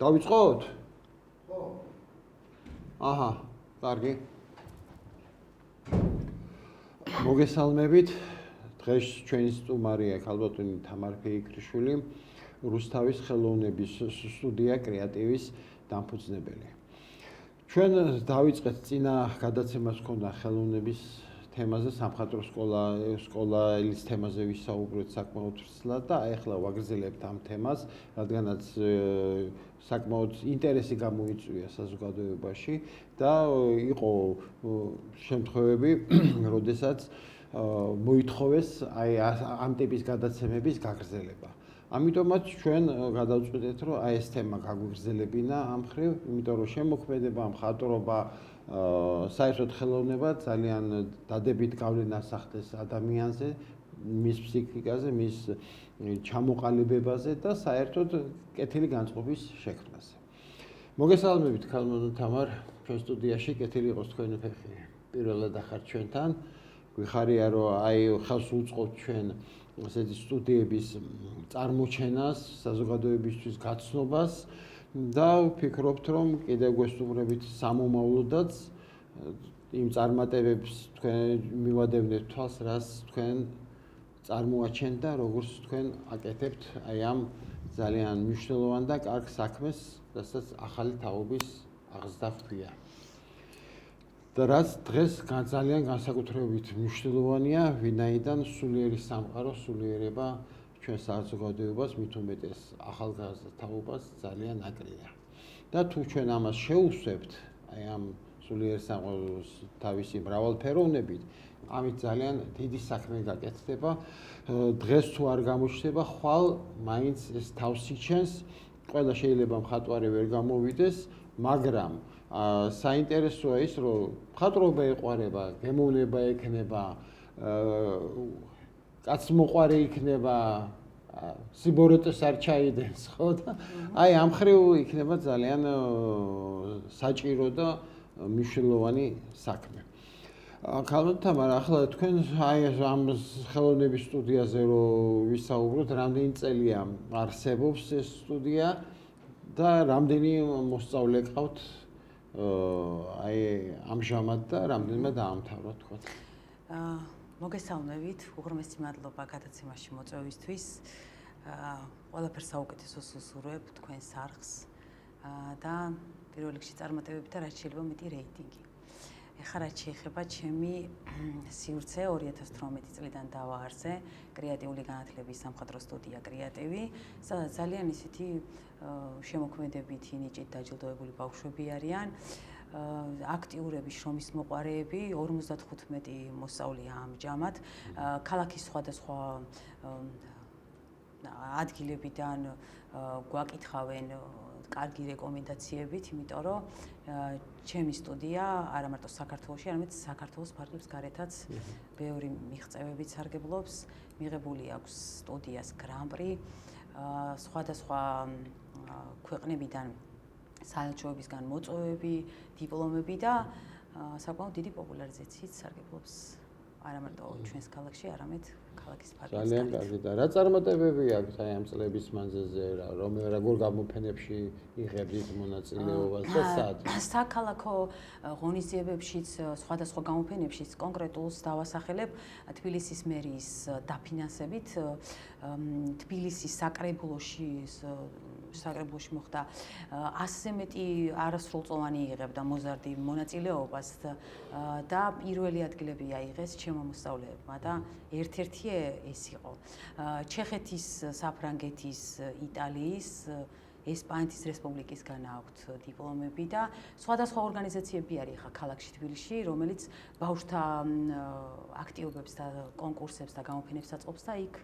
დავიწყოთ? ხო. აჰა, კარგი. მოგესალმებით. დღეს ჩვენი სტუმარია ქალბატონი თამარ ფეიქრიშვილი, რუსთავის ხელოვნების სტუდია კრეატივის დამფუძნებელი. ჩვენ დავიწყეთ წინა გადაცემას ჰქონდა ხელოვნების თემაზე, სამხატვრო სკოლის თემაზე ვისაუბრეთ საკმაოდ ცრცლად და ახლა ვაგრძელებთ ამ თემას, რადგანაც საკმაოდ ინტერესი გამოიწვია საზოგადოებაში და იყო შემთხვევები, როდესაც მოითხოვეს აი ამ ტიპის გადაცემების გაგრძელება. ამიტომაც ჩვენ გადავწყვიტეთ, რომ აი ეს თემა გაგვიგრძელებინა ამ მხრივ, იმიტომ რომ შემოქმედება, მხატვრობა, საერთოდ ხელოვნება ძალიან დადებით გავლენას ახდენს ადამიანზე, მის ფსიქიკაზე, მის ჩამოყალიბებაზე და საერთოდ კეთილი განწყობის შექმნაზე. მოგესალმებით ქალბატონ თამარ, ჩვენ სტუდიაში კეთილი იყოს თქვენი ფეხი. პირველად ახართ ჩვენთან. გვიხარია რომ აი ხელს უწყობთ ჩვენ ესეთი სტუდიების წარმოჩენას, საზოგადოებისთვის გაცნობას და ვფიქრობთ რომ კიდევ გვესტუმრებით სამომავლოდაც იმ წარმატებებს თქვენ მივადევნეთ თვალს, რაც თქვენ წარმოაჩენთ და როგორც თქვენ აკეთებთ აი ამ ძალიან მნიშვნელოვან და კარგ საქმეს, რასაც ახალი თაობის აღზრდა ჰქვია. და რაც დღეს ძალიან განსაკუთრებით მნიშვნელოვანია, ვინაიდან სულიერი სამყარო, სულიერება ჩვენ საზოგადოებას, მით უმეტეს ახალგაზრდა თაობას ძალიან აკრია. და თუ ჩვენ ამას შევუსვებთ, აი ამ სულიერ სამყაროს თავისი მრავალფეროვნებით, ამით ძალიან დიდი საქმე გაკეთდება. დღეს თუ არ გამოჩნდება, ხვალ მაინც ეს თავს იჩენს, ყველა შეიძლება მხატვარი ვერ გამოვიდეს, მაგრამ საინტერესოა ის, რომ მხატვრობა ეყვარება, გემოვნება ექნება, კაცმოყვარე იქნება, სიბოროტეს არ ჩაიდენს, ხო და აი ამ მხრივ იქნება ძალიან საჭირო და მნიშვნელოვანი საქმე. ქალბატონ თამარ, ახლა თქვენ აი ამ ხელოვნების სტუდიაზე რომ ვისაუბროთ, რამდენი წელია არსებობს ეს სტუდია და რამდენი მოსწავლე ყავთ აი ამჟამად და რამდენმა დაამთავრა თქვა. მოგესალმებით, უღრმესი მადლობა გადაცემაში მოწვევისთვის. ყველაფერს საუკეთესოს ვუსურვებ თქვენ სარხს და პირველ რიგში წარმატებები და რაც შეიძლება მეტი რეიტინგი. ეხლა რაც შეეხება ჩემი სივრცე 2018 წლიდან დავაარსე კრეატიული განათლების სამხატვრო სტუდია კრეატივი, სადაც ძალიან ისეთი შემოქმედებითი ნიჭით დაჯილდოებული ბავშვები არიან. აქტიურები, შრომის მოყვარეები, 55 მოსწავლეა ამჟამად. ქალაქის სხვადასხვა ადგილებიდან გვაკითხავენ კარგი რეკომენდაციებით, იმიტომ რომ ჩემი სტუდია არა მარტო საქართველოში, არამედ საქართველოს ფარგლებს გარეთაც ბევრი მიღწევებით სარგებლობს. მიღებული აქვს სტუდიას გრან-პრი, სხვადასხვა ქვეყნებიდან საელჩოებისგან მოწვევები, დიპლომები და საკმაოდ დიდი პოპულარიზაციით სარგებლობს არა მარტო ჩვენს ქალაქში, არამედ ქალაქის ფარგლებს. ძალიან კარგი და რა წარმატებები აქვს აი ამ წლების მანძილზე, როგორ გამოფენებში იღებდით მონაწილეობას და სად? საქალაქო ღონისძიებებშიც, სხვადასხვა გამოფენებშიც კონკრეტულს დავასახელებ თბილისის მერიის დაფინანსებით, თბილისის საკრებულოში მოხდა 100-ზე მეტი არასრულწლოვანი იღებდა მოზარდი მონაწილეობას და პირველი ადგილები აიღეს ჩემო მოსწავლეებმა და ერთ-ერთი ეს იყო ჩეხეთის, საფრანგეთის, იტალიის, ესპანეთის რესპუბლიკისგან აქვთ დიპლომები და სხვადასხვა ორგანიზაციები არის ხა ქალაქში თბილისში, რომელიც ბავშვთა აქტივობებს და კონკურსებს და გამოფენებს აწყობს და იქ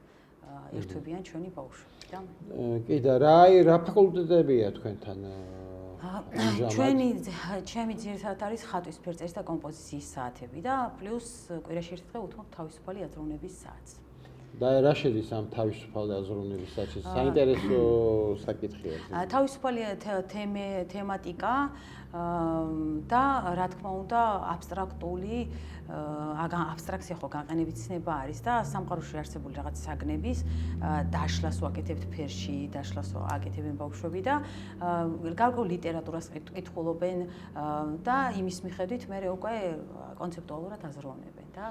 ერთვებიან ჩვენი ბავშვები და კიდე რა ფაკულტეტებია თქვენთან? ჩემი ძირითადად არის ხატვის ფერწერის და კომპოზიციის საათები და პლუს კვირაში ერთხელ უთმობ თავისუფალი აზროვნების საათს. და რა შედის ამ თავისუფალ აზროვნების საჩეს? საინტერესო საკითხია. თავისუფალი თემატიკა და რა თქმა უნდა აბსტრაქტული აბსტრაქცია ხო გაყენებით ცნება არის და სამყაროში არსებული რაღაც საგნების დაშლას ვაკეთებთ ფერში, დაშლას აკეთებენ ბავშვები და გარკვეულ ლიტერატურას კითხულობენ და იმის მიხედვით მე უკვე კონცეპტუალურად აზროვნებენ და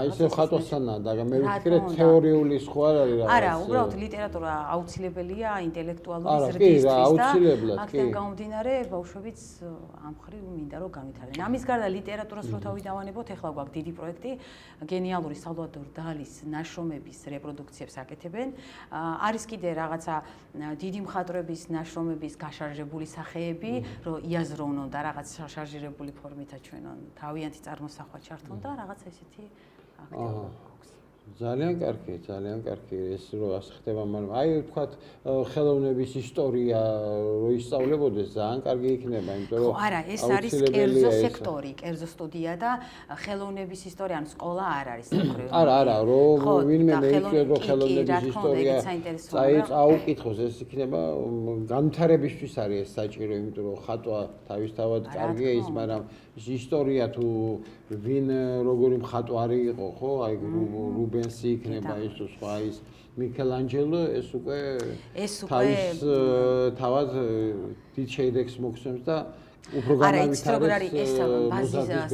ისე ხატვასთანაა და მე ვფიქრე თეორიული სხვა არ არის რაღაც. არა, უბრალოდ ლიტერატურა აუცილებელია ინტელექტუალური ზრდისთვის და აქედან გამომდინარე ბავშვებიც ამ ხრივ მინდა რომ განვითარდნენ. ამის გარდა ლიტერატურას რო თავი დავანებოთ, ეხლა გვაქვს დიდი პროექტი, გენიალური სალვადორ დალის ნაშრომების რეპროდუქციებს აკეთებენ. არის კიდე რაღაცა დიდი მხატვრების ნაშრომების გაშარჟებული სახეები, რომ იაზროვნონ და რაღაც შარჟირებული ფორმითა ჩვენონ თავიანთი წარმოსახვა ჩართონ და რაღაცა ესეთი აქტივობა აქვს. ძალიან კარგი, ძალიან კარგი ეს რო ასე ხდება, მაგრამ აი ვთქვათ ხელოვნების ისტორია რო ისწავლებოდეს ძალიან კარგი იქნება, იმიტომ რომ ხო, არა, ეს არის კერძო სექტორი, კერძო სტუდია და ხელოვნების ისტორია, ანუ სკოლა არ არის საკუთრივ. არა, რომ ვინმე მეიწვიო ხელოვნების ისტორია წაუკითხოს, ეს იქნება განვითარებისთვის არის ეს საჭირო, იმიტომ რომ ხატვა თავისთავად კარგია ის, მაგრამ ის ისტორია თუ ვინ როგორი მხატვარი იყო, ხო? აი რუბენსი იქნება ის თუ სხვა ის მიქელანჯელო ეს უკვე თავის თავად დიდ შედეგს მოგცემს და უფრო განავითარებს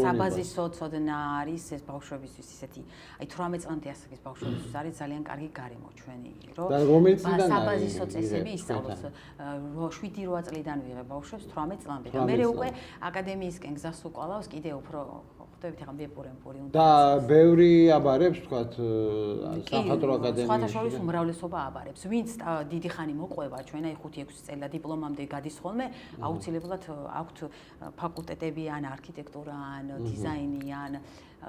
საბაზისო ცოდნა არის ეს ბავშვებისთვის ისეთი აი 18 წლამდე ასაკის ბავშვებისთვის არის ძალიან კარგი გარემო ჩვენი რომ საბაზისო წესები ისწავლოს 7-8 წლიდან ვიღებ ბავშვებს 18 წლამდე და მე უკვე აკადემიისკენ გზას უკვალავს კიდე უფრო ხდებით ახლა მეპურემპური უნდა და ბევრი აბარებს თქვათ სამხატვრო აკადემიაში სხვათა შორის უმრავლესობა აბარებს ვინც დიდი ხანი მოყვება ჩვენ აი 5-6 წელი და დიპლომამდე გადის ხოლმე აუცილებლად აქვთ ფაკულტეტები ან არქიტექტურა ან დიზაინი ან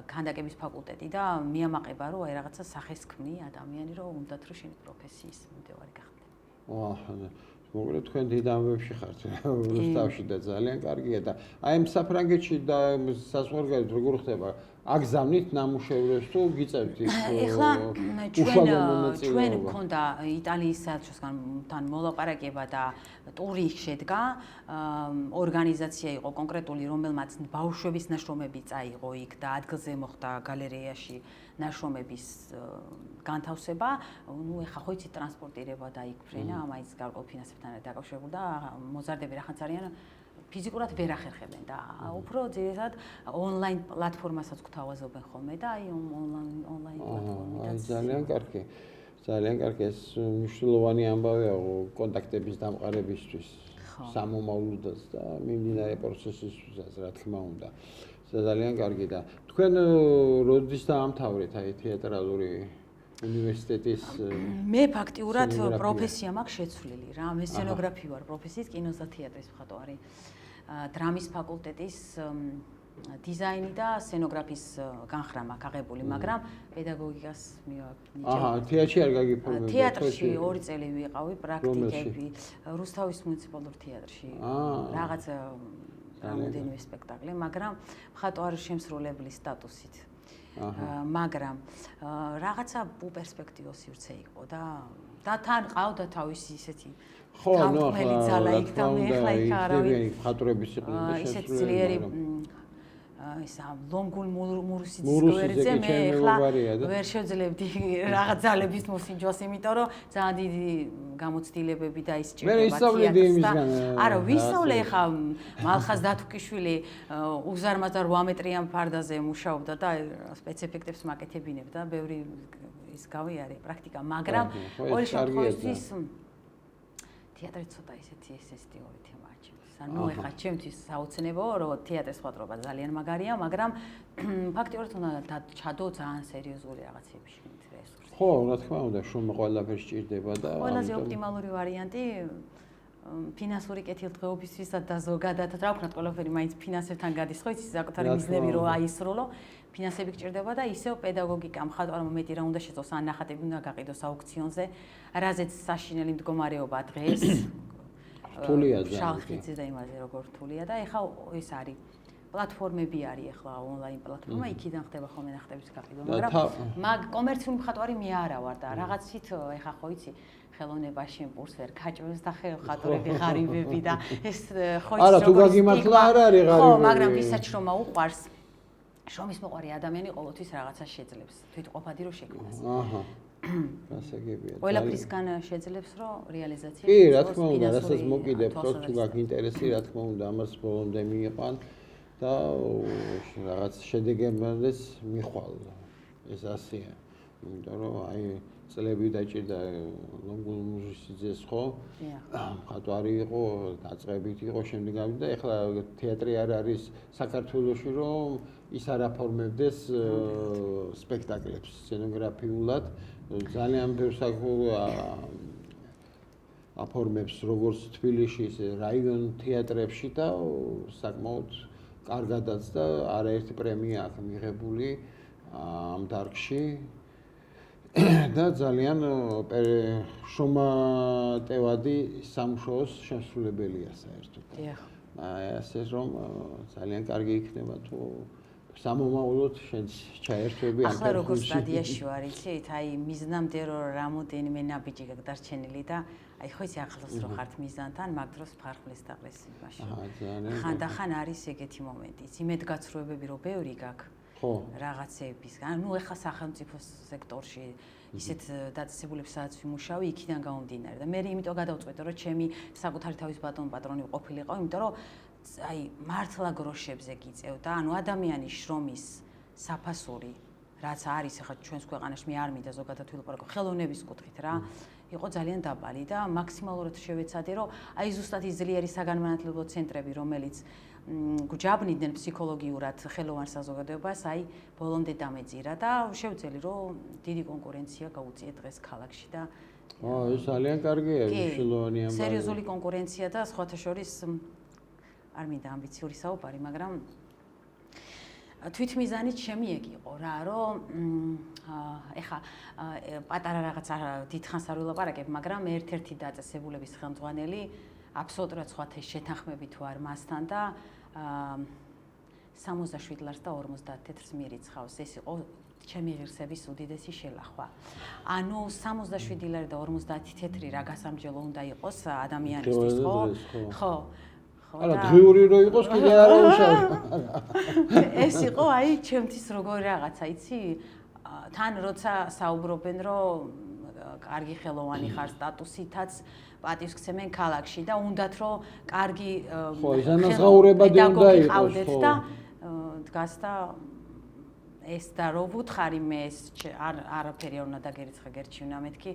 ქანდაკების ფაკულტეტი და მიამაყება რომ აი რაღაცა სახეს ქმნი ადამიანი რომ უნდათ რომ შენი პროფესიის მიმდევარი გახდე. მოგეთ თქვენ დიდ ამბებში ხართ რუსთავში და ძალიან კარგია და აი ამ საფრანგეთში და საზღვარგარეთ როგორ ხდება აგზავნით ნამუშევრებს თუ გიწევთ ის ეხლა ჩვენ გქონდა იტალიის საელჩოსთან მოლაპარაკება და ტური შედგა ორგანიზაცია იყო კონკრეტული რომელმაც ბავშვების ნაშრომები წაიღო იქ და ადგილზე მოხდა გალერეაში ნაშრომების განთავსება ნუ ეხლა ხო იცით ტრანსპორტირება და იქ ფრენა ამაიც გარკვეულ ფინანსებთან დაკავშირებული და მოზარდები რაღაც არიან ფიზიკურად ვერ ახერხებენ და უფრო ძირითადად ონლაინ პლატფორმასაც გვთავაზობენ ხოლმე და აი ონლაინ პლატფორმით ძალიან კარგი ძალიან კარგი ეს მნიშვნელოვანი ამბავია კონტაქტების დამყარებისთვის სამომავლოდაც და მიმდინარე პროცესისთვისაც რა თქმა უნდა ძალიან კარგი და თქვენ როდის დაამთავრეთ აი თეატრალური უნივერსიტეტის მე ფაქტიურად პროფესია მაქვს შეცვლილი რა მე სცენოგრაფი ვარ პროფესიის კინოს და თეატრის მხატვარი დრამის ფაკულტეტის დიზაინი და სცენოგრაფის განხრა მაქვს აღებული მაგრამ პედაგოგიკას მივაქვს თეატრში არ გაგიფორმებთ თეატრში 2 წელი ვიყავი პრაქტიკები რუსთავის მუნიციპალურ თეატრში რაღაც რამოდენიმე სპექტაკლი მაგრამ მხატვარი შემსრულებლის სტატუსით მაგრამ რაღაცა პერსპექტივას ირცე იყო და თან ყავდა თავისი ისეთი გამყმელი ძალა იქ და მე ხლა იქ არავინ მხატვრების იყვნენ და ისეთი ძლიერი ისა ლონგულ მურუსიძის გვერდზე მე ხლა ვერ შევძლებდი რაღაც ძალების მოსინჯოს იმიტომ რომ ძალიან დიდი გამოცდილებები და ის ჭირდება არა ვისწავლე ხა მალხაზ დათუკიშვილი უზარმაზარ 8 მეტრიან ფარდაზე მუშაობდა და სპეციფიკებს მაკეთებინებდა და ბევრი ის გავიარე პრაქტიკა მაგრამ ორი შემთხვევისთვის თეატრი ცოტა ისეთი ესესტიური თემაა ჩემთვის. ანუ ეხლა ჩემთვის საოცნებოა რომ თეატრის მხატვრობა ძალიან მაგარია, მაგრამ ფაქტიურად უნდა ჩადო ძალიან სერიოზული რაღაცები შეგნით რესურსი. ხო, რა თქმა უნდა, შრომა ყველაფერს ჭირდება და ყველაზე ოპტიმალური ვარიანტი ფინანსური კეთილდღეობისთვის და ზოგადად რა ვქნათ ყველაფერი მაინც ფინანსებთან გადის ხო იცი საკუთარი მიზნები რო აისრულო ფინანსები გჭირდება და ისევ პედაგოგიკა მხატვარმა მეტი რა უნდა შეწოს ან ნახატები უნდა გაყიდოს აუქციონზე რაზეც საშინელი მდგომარეობა დღეს რთულია შალხიძე და იმაზე როგორ რთულია და ეხა ეს არის პლატფორმები არის ახლა ონლაინ პლატფორმა, იქიდან ხდება ხოლმე ნახტების გაყიდვა, მაგრამ მაგ კომერციული მხატვარი მე არა ვარ და რაღაცით ეხა ხო იცი ხელოვნებაში პურს ვერ გაჭვევს და ხატვები ღარიბები და ეს ხო იცი არა თუ გაგიმართლა არ არის ღარიბები. ხო, მაგრამ ვისაც შრომა უყვარს შრომის მოყვარი ადამიანი ყოველთვის რაღაცას შეძლებს, თვითყოფადი რო შექმნას. აჰა. გასაგებია. ყველაფრისგან შეძლებს რომ რეალიზაცია. კი, რა თქმა უნდა, რასაც მოკიდებ, თუ გაქვს ინტერესი, რა თქმა უნდა, ამას ბოლომდე მიიყვან და რაღაც შედეგებმდეს მიხვალ. ეს ასეა. იმიტომ რომ აი წლები დაჭირდა ლონგულ მუსიძეს ხო? მხატვარი იყო, დაწყებით იყო, შემდეგ გავიდა, ეხლა თეატრი არ არის საქართველოში, რომ ის არ აფორმებდეს სპექტაკლებს სცენოგრაფიულად. ძალიან ბევრს აფორმებს როგორც თბილისში, ისე რაიონ თეატრებში და საკმაოდ კარგადაც და არაერთი პრემია აქვს მიღებული ამ დარგში. და ძალიან შრომატევადი სამუშაოს შესრულებელია საერთოდ. დიახ. ასე რომ ძალიან კარგი იქნება თუ სამომავლოდ შენც ჩაერთვები ამ ახლა როგორ სტადიაში ვარ, იცით? აი მიზნამდე რომ რამოდენიმე ნაბიჯი გაგდარჩენილი და აი ხო იცი ახლოს რო ხართ მიზანთან, მაგ დროს ფარხლის დაყრეს იმაში. ხანდახან არის ეგეთი მომენტი. იმედგაცრუებები რო ბევრი გაქვს. ხო. რაღაცეებისგან. ნუ ეხლა სახელმწიფო სექტორში ისეთ დაწესებულებს სადაც ვიმუშავე, იქიდან გამომდინარე და მე იმიტომ გადავწყვეტე რომ ჩემი საკუთარი თავის პატრონი ყოფილიყო, იმიტომ რომ აი მართლა გროშებზე გიწევდა, ანუ ადამიანის შრომის საფასური, რაც არის ახლა ჩვენს ქვეყანაში მე არ მინდა ზოგადად ვილაპარაკო ხელოვნების კუთხით რა, იყო ძალიან დაბალი და მაქსიმალურად შევეცადე რომ აი ზუსტად ის ძლიერი საგანმანათლებლო ცენტრები, რომელიც გჯაბნიდნენ ფსიქოლოგიურად ხელოვან საზოგადოებას, აი ბოლომდე დამეწირა და შევძელი რომ დიდი კონკურენცია გაუწიე დღეს ქალაქში და ეს ძალიან კარგია ხელოვანი ამბავი. სერიოზული კონკურენცია და სხვათა შორის არ მინდა ამბიციური საუბარი, მაგრამ თვითმიზანით ჩემი ეგ იყო რა, რომ ეხა პატარა რაღაცა დიდხანს არ ვილაპარაკებ, მაგრამ ერთ-ერთი დაწესებულების ხელმძღვანელი აბსოლუტურად სხვათა შეთანხმები თუ არ მასთან და 67 ლარს და 50 თეთრს მირიცხავს. ეს იყო ჩემი ღირსების უდიდესი შელახვა. ანუ 67 ლარი და 50 თეთრი რა გასამჯელო უნდა იყოს ადამიანისთვის, ხო? ხო. არა, დღიური რო იყოს კიდე არ უშავ. ეს იყო აი ჩემთვის როგორი რაღაცა, იცი? თან როცა საუბრობენ რომ კარგი ხელოვანი ხარ სტატუსითაც პატივსცემენ ქალაქში და უნდათ რომ კარგი ხო, ზანაზღაურებადი უნდა იყოს და დგას და ეს და რო ვუთხარი მე ეს არაფერი არ უნდა დაგერიცხა გერჩივნა მეთქი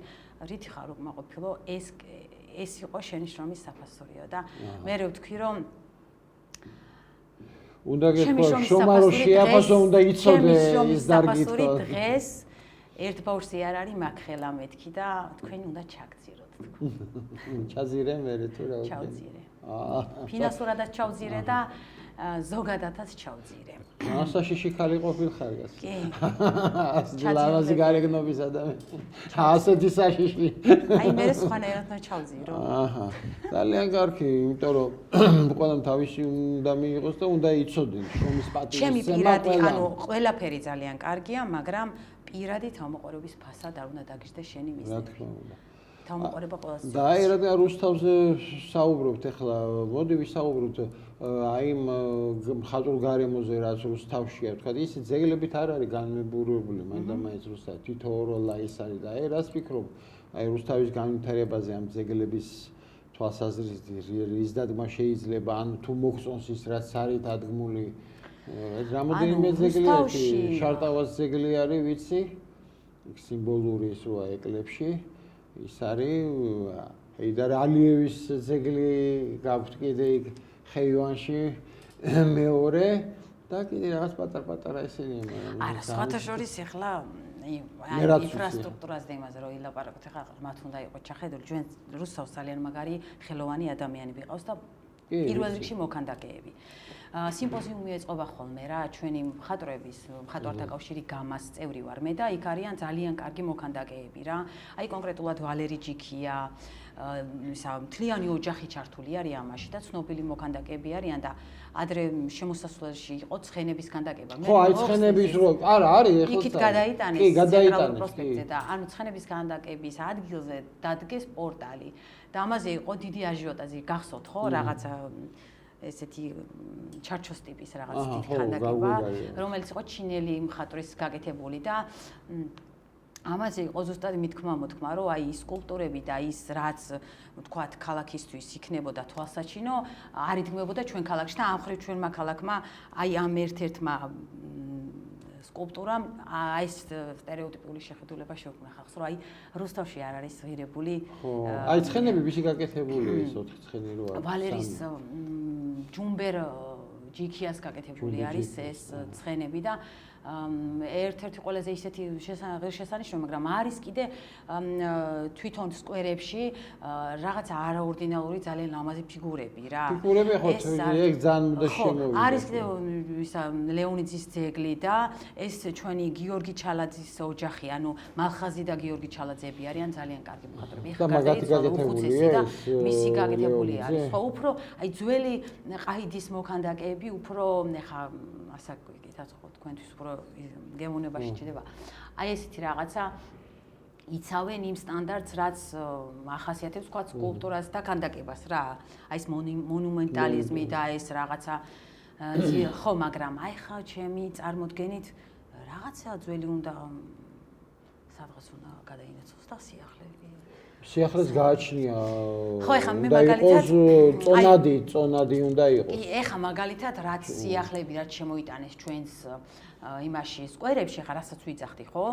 რითი ხარ უკმაყოფილო ეს იყო შენი შრომის საფასურიო და მე ვთქვი რომ უნდა გეთქვა შრომა რო შეაფასო უნდა იცოდე ის დარგი თქო დღეს ერთ ბაურსი არ არის მაგ ხელა მეთქი და თქვენი უნდა ჩაგძიროთ თქო ჩაძირე მე თუ რა ვქენ ჩავძირე ფინანსურადაც ჩავძირე და ზოგადადაც ჩავძირე ასაშიში ხალი ყოფილხარ გას კი ლავაზი გარეგნობის ადამიანი ასეთი საშიში აი მე სხვანაირად ჩავძირო აჰა ძალიან კარგი იმიტომ რომ ყველამ თავისი უნდა მიიღოს და უნდა იცოდნენ შრომის პატივისცემა ჩემი პირადი ანუ ყველაფერი ძალიან კარგია მაგრამ პირადი თავმოყრობის ფასად არ უნდა დაგიჟდეს შენი მიზნები. რა თქმა უნდა. თავმოყრება ყველაზე და აი რა რუსთავზე საუბრობთ ახლა, მოდი ვისაუბროთ აი მხატვრულ გარემოზე რაც რუსთავშია, თქვა ის ძეგლებით არ არის განმებურებული, მანდ-მაინც რუსთავი თითოეულა ის არის და აი რას ფიქრობ, აი რუსთავის განვითარებაზე ამ ძეგლების თვალსაზრისით რის დადგმა შეიძლება, ან თუ მოგწონს ის რაც არის დადგმული რამოდენიმე ძეგლი არის, შარტავას ძეგლი არის, ვიცი? სიმბოლური ის როა ეკლებში. ის არის ჰეიდარ ალიევის ძეგლი გაქვთ კიდე იქ ხეივანში მეორე და კიდე რაღაც პატარ-პატარა ისინი არა, სხვათა შორის ეხლა ინფრასტრუქტურაზე და იმაზე რომ ილაპარაკოთ, ეხლა მათ უნდა იყოს ჩახედული, ჩვენ რუსთავს ძალიან მაგარი ხელოვანი ადამიანები ყავს და პირველ რიგში მოქანდაკეები. სიმპოზიუმი ეწყობა ხოლმე რა, ჩვენი მხატვართა კავშირი გამას წევრი ვარ მე და იქ არიან ძალიან კარგი მოქანდაკეები რა. აი კონკრეტულად ვალერი ჯიქია, ისა მთლიანი ოჯახი ჩართული არის ამაში და ცნობილი მოქანდაკეები არიან და ადრე შემოსასვლელში იყო ცხენების ქანდაკება. ხო, აი ცხენების არა არის ეხლა. იქით გადაიტანეს ცენტრალურ პროსპექტზე და ანუ ცხენების ქანდაკების ადგილზე დადგეს პორტალი და ამაზე იყო დიდი აჟიოტაჟი, გახსოვთ ხო, რაღაცა ესეთი ჩარჩოს ტიპის რაღაც დიდი ქანდაკება, რომელიც იყო ჩინელი მხატვრის გაკეთებული და ამაზე იყო ზუსტად მithქმა-მოთქმა, რომ აი ის სკულპტურები და ის რაც ვთქვათ ქალაქისთვის იქნებოდა თვალსაჩინო, არ იდგმებოდა ჩვენ ქალაქში და ამ ხრივ ჩვენმა ქალაქმა აი ამ ერთ-ერთმა სკულპტურამ აი ეს სტერეოტიპული შეხედულება შეუქმნა ხალხს, რომ აი რუსთავში არ არის ღირებული. აი ცხენები ვისი გაკეთებული ეს 4 ცხენი რო არის? ვალერის ჯუმბერ ჯიქიას გაკეთებული არის ეს ცხენები და ერთ-ერთი ყველაზე ისეთი ღირსშესანიშნავი, მაგრამ არის კიდე თვითონ სკვერებში რაღაც არაორდინალური ძალიან ლამაზი ფიგურები რა. ფიგურები ხო ეგ ძალიან უნდა შემოვიდეს. არის კიდე ისა ლეონიძის ძეგლი და ეს ჩვენი გიორგი ჩალაძის ოჯახი, ანუ მალხაზი და გიორგი ჩალაძეები არიან ძალიან კარგი მხატვრები. და მაგათი გაკეთებულია და მისი გაკეთებული არის. ხო, უფრო აი ძველი ყაიდის მოქანდაკეები უფრო ხა ასა გითხრათ თქვენთვის უფრო გემოვნებაში ჭირდება. აი ესეთი რაღაცა იცავენ იმ სტანდარტს, რაც ახასიათებს თქვა სკულპტურას და ქანდაკებას რა. აი ეს მონუმენტალიზმი და ეს რაღაცა ხო, მაგრამ აი ხა ჩემი წარმოდგენით რაღაცა ძველი უნდა სადღაც უნდა გადაინაცვლოს და სიახლეს გააჩნია. ხო, ეხლა მე მაგალითად წონადი უნდა იყოს. ეხლა მაგალითად რაც სიახლეები რაც შემოიტანეს ჩვენს იმაში სკვერებში, ხა რასაც ვიძახდი, ხო?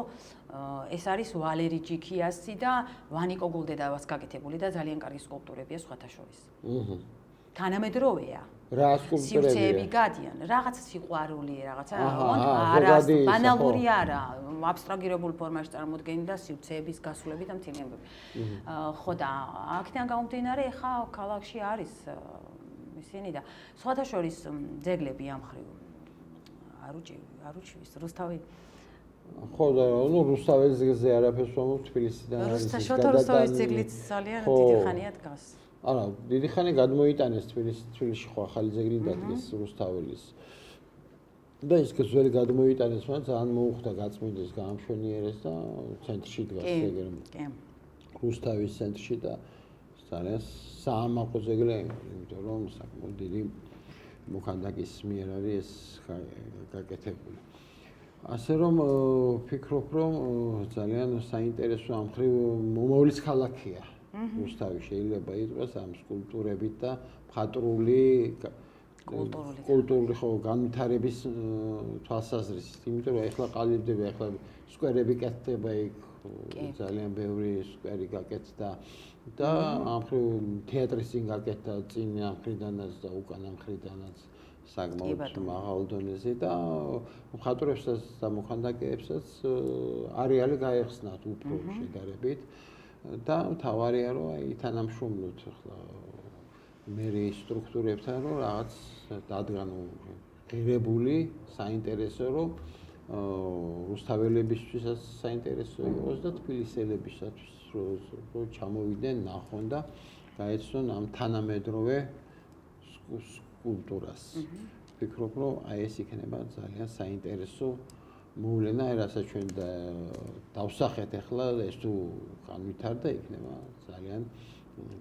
ეს არის ვალერი ჯიქიასი და ვანიკო გულდედავას გაკეთებული და ძალიან კარგი სკულპტურებია სხვათა შორის. თანამედროვეა. რა სკულპტურებია? სივრცეები გადიან, რაღაც სიყვარული, რაღაცა არა ბანალური არა, აბსტრაგირებული ფორმაში წარმოდგენილი და სივრცეების გასულები და მთლიანობები. ხო და აქედან გამომდინარე, ხა ქალაქში არის ისინი და სხვათა შორის ძეგლები ამ ხრივ არუჩივის რუსთავი ხო და ნუ რუსთავის ძეგლზე არაფერს ვამბობ თბილისიდან არის რუსთავის ძეგლიც ძალიან დიდი ხანია დგას. არა, დიდი ხანი გადმოიტანეს თბილისში ხო ახალი ძეგლი დადგეს რუსთაველის. და ის ძველი გადმოიტანეს, მაგრამ ძალიან მოუხდა გაწმენდეს, გაამშვენიერეს და ცენტრში დგას ძეგლი. კი. რუსთავის ცენტრში და ძალიან საამაყო ძეგლია, იმიტომ რომ საკმაოდ დიდი მოქანდაკის მიერ არის ეს გაკეთებული. ასე რომ ვფიქრობ, რომ ძალიან საინტერესო ამ ხრივ მომავლის ქალაქია. რუსთავი შეიძლება იყოს ამ სკულპტურებით და მხატვრული კულტურული ხო განვითარების თვალსაზრისით, იმიტომ რომ ეხლა ყალიბდება, ეხლა სკვერები კეთდება იქ ძალიან ბევრი სკვერი გაკეთდა და ამ ხრივ თეატრის წინ გაკეთდა წინ ამ მხრიდანაც და უკან ამ მხრიდანაც საკმაოდ მაღალ დონეზე და მხატვრებსაც და მოქანდაკეებსაც არეალი გაეხსნათ უფრო შედარებით. და თავარია რომ აი თანამშრომლობთ ახლა მერი სტრუქტურებთან რომ რაღაც დადგან ღირებული საინტერესო რომ რუსთაველებისთვისაც საინტერესო იყოს და თბილისელებისათვის რომ ჩამოვიდნენ ნახონ და გაეცნონ ამ თანამედროვე სკულპტურას. ვფიქრობ რომ აი ეს იქნება ძალიან საინტერესო მოვლენა, რასაც ჩვენ დავსახეთ ახლა ეს თუ განვითარდა იქნება ძალიან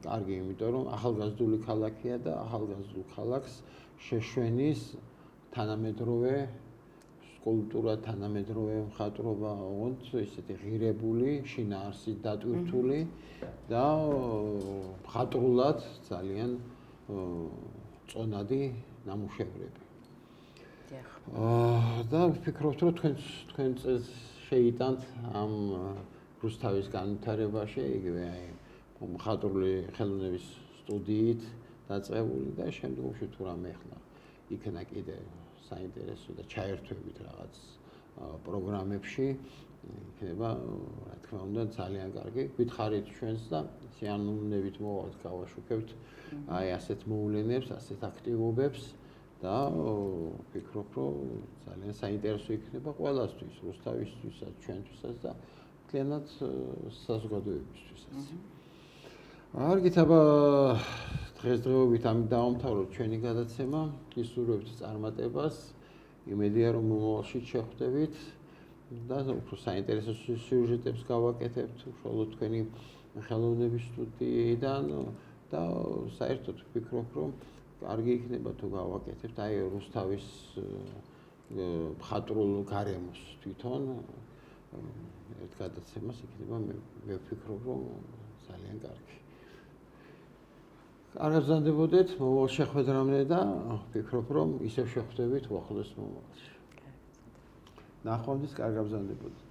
კარგი, იმიტომ რომ ახალგაზრდული ქალაქია და ახალგაზრდულ ქალაქს შეშვენის თანამედროვე სკულპტურა, თანამედროვე მხატვრობა, ოღონდ ისეთი ღირებული, შინაარსით დატვირთული და მხატვრულად ძალიან წონადი ნამუშევრები. და ვფიქრობთ, რომ თქვენ წელს შეიტანთ ამ რუსთავის განვითარებაში, იგივე აი მხატვრული ხელოვნების სტუდიით დაწყებული და შემდგომში თუ რამე ახლა იქნა კიდე საინტერესო და ჩაერთვებით რაღაც პროგრამებში, იქნება, რა თქმა უნდა, ძალიან კარგი. გითხარით ჩვენს და სიამოვნებით მოვალთ გავაშუქებთ აი ასეთ მოვლენებს, ასეთ აქტივობებს და ვფიქრობ, რომ ძალიან საინტერესო იქნება ყველასთვის, რუსთავისთვისაც, ჩვენთვისაც და მთლიანად საზოგადოებისთვისაც. კარგით, აბა დღესდღეობით ამით დავამთავროთ ჩვენი გადაცემა, გისურვებთ წარმატებას, იმედია რომ მომავალში შეხვდებით და უფრო საინტერესო სიუჟეტებს გავაკეთებთ, უშუალოდ თქვენი ხელოვნების სტუდიიდან და საერთოდ ვფიქრობ, რომ კარგი იქნება თუ გავაკეთებთ აი რუსთავის მხატვრულ გარემოს თვითონ ერთ გადაცემას იქნება მე ვფიქრობ, რომ ძალიან კარგი. კარგად ვზანდებოდეთ მომავალ შეხვედრამდე და ვფიქრობ, რომ ისევ შეხვდებით უახლოეს მომავალში. ნახვამდის, კარგად ვზანდებოდეთ.